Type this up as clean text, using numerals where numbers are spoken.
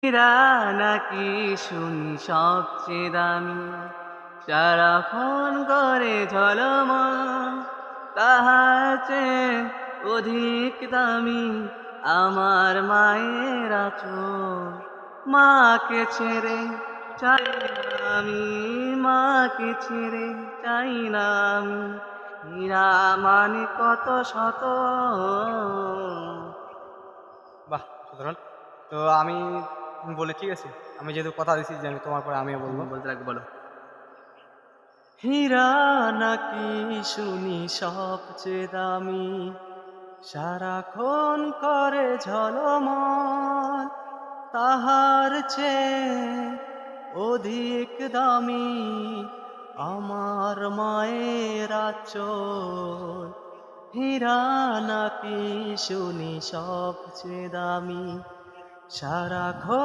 হীরা নাকি শুনি সবচেয়ে দামি, সারাক্ষণ করে ঝলমল, তাহার চেয়ে অধিক দামি আমার মায়ের আঁচল। মাকে ছেড়ে চাই না আমি, মাকে ছেড়ে চাই না আমি। হীরা মানে কত শত। বাহ! সাধারণ। তো আমি বলি, ঠিক আছে? আমি যেহেতু কথা দিছি যে আমি তোমার পরে আমিও বলব। বলতে লাগবে, বলো। হীরা নাকি শুনি সবচেয়ে দামি, সারাক্ষণ করে ঝলমল, তাহার চেয়ে অধিক দামি আমার মায়ের আঁচল। হীরা নাকি শুনি সবচেয়ে দামি, সারাক্ষণ